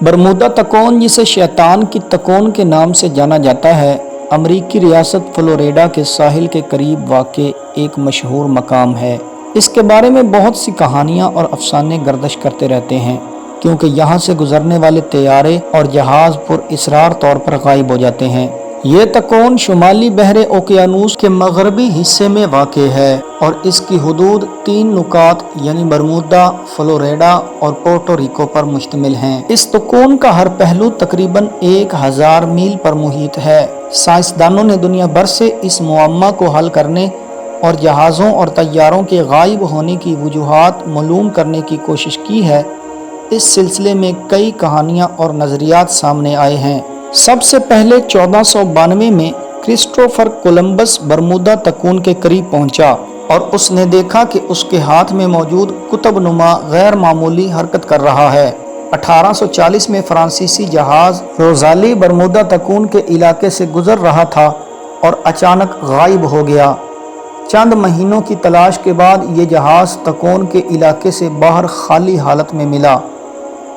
Bermuda तकोन, जिसे शैतान की तकोन के नाम से जाना जाता है, अमरीकी रियासत फ्लोरिडा के साहिल के करीब वाक़ एक मशहूर मकाम है। इसके बारे में बहुत सी कहानियाँ और अफसाने गर्दिश करते रहते हैं, क्योंकि यहाँ से गुजरने वाले तैयारे और जहाज़ पुरअसरार तौर पर गायब हो जाते हैं। ये तकोन शुमाली बहरे ओकियानूस के मगरबी हिस्से में वाक़ है और इसकी हदूद 3 नुकात यानी बरमूदा, फ्लोरिडा और पोर्टो रिको पर मुश्तमिल हैं। इस तकोन का हर पहलू तकरीबन 1000 मील पर मुहित है। साइंसदानों ने दुनिया भर से इस मुअम्मा को हल करने और जहाज़ों और तैयारों के गायब होने की वजूहात मालूम करने की कोशिश की है। इस सिलसिले में कई कहानियाँ और नज़रियात सामने आए हैं। सबसे पहले 1492 में क्रिस्टोफर कोलंबस बरमूदा तकोन के करीब पहुंचा और उसने देखा कि उसके हाथ में मौजूद कुतुबनुमा गैर मामूली हरकत कर रहा है। 1840 में फ्रांसीसी जहाज़ रोज़ाली बरमूदा तकोन के इलाके से गुजर रहा था और अचानक गायब हो गया। चंद महीनों की तलाश के बाद ये जहाज़ तकोन के इलाके से बाहर खाली हालत में मिला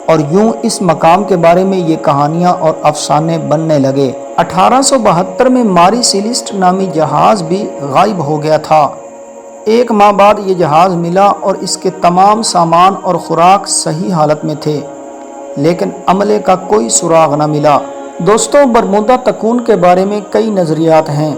और यूं इस मकाम के बारे में ये कहानियाँ और अफसाने बनने लगे। 1872 में मारी सिलिस्ट नामी जहाज़ भी गायब हो गया था। 1 माह बाद ये जहाज़ मिला और इसके तमाम सामान और खुराक सही हालत में थे, लेकिन अमले का कोई सुराग न मिला। दोस्तों, बरमूदा तकोन के बारे में कई नज़रियात हैं।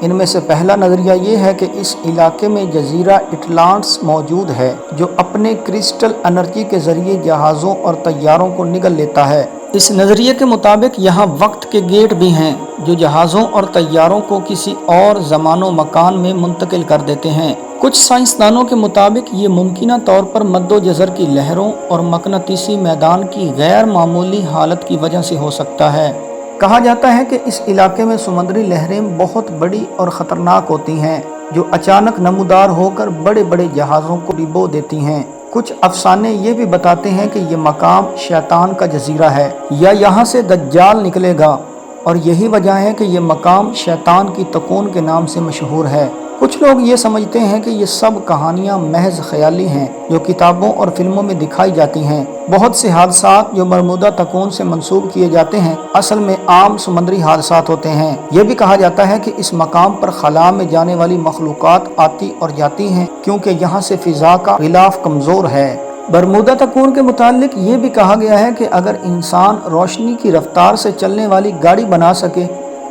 इनमें से पहला नज़रिया ये है कि इस इलाके में जजीरा अटलांटिस मौजूद है, जो अपने क्रिस्टल एनर्जी के ज़रिए जहाज़ों और तैयारों को निगल लेता है। इस नज़रिए के मुताबिक यहाँ वक्त के गेट भी हैं, जो जहाज़ों और तैयारों को किसी और ज़मानो मकान में मुंतकिल कर देते हैं। कुछ साइंसदानों के मुताबिक ये मुमकिना तौर पर मद्दो जज़र की लहरों और मकनातीसी मैदान की गैर मामूली हालत की वजह से हो सकता है। कहा जाता है कि इस इलाके में समुद्री लहरें बहुत बड़ी और ख़तरनाक होती हैं, जो अचानक नमूदार होकर बड़े बड़े जहाज़ों को डुबो देती हैं। कुछ अफसाने ये भी बताते हैं कि ये मकाम शैतान का जजीरा है या यहाँ से दज्जाल निकलेगा, और यही वजह है कि ये मकाम शैतान की तकोन के नाम से मशहूर है। कुछ लोग ये समझते हैं कि ये सब कहानियाँ महज ख्याली हैं, जो किताबों और फिल्मों में दिखाई जाती हैं। बहुत से हादसात जो बरमूदा तकोन से मंसूब किए जाते हैं, असल में आम समुद्री हादसात होते हैं। यह भी कहा जाता है कि इस मकाम पर खला में जाने वाली मखलूक़ात आती और जाती हैं, क्योंकि यहाँ से फ़िज़ा का गिलाफ कमज़ोर है। बरमूदा तकोन के मुतालिक ये भी कहा गया है कि अगर इंसान रोशनी की रफ्तार से चलने वाली गाड़ी बना सके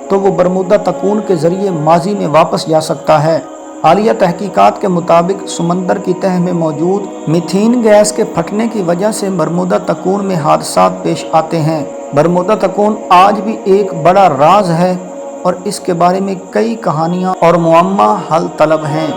तो वो बरमूदा तकोन के ज़रिए माजी में वापस जा सकता है। हालिया तहकीकात के मुताबिक समंदर की तह में मौजूद मीथेन गैस के फटने की वजह से बरमूदा तकोन में हादसात पेश आते हैं। बरमूदा तकोन आज भी एक बड़ा राज है और इसके बारे में कई कहानियाँ और मुअम्मा हल तलब हैं।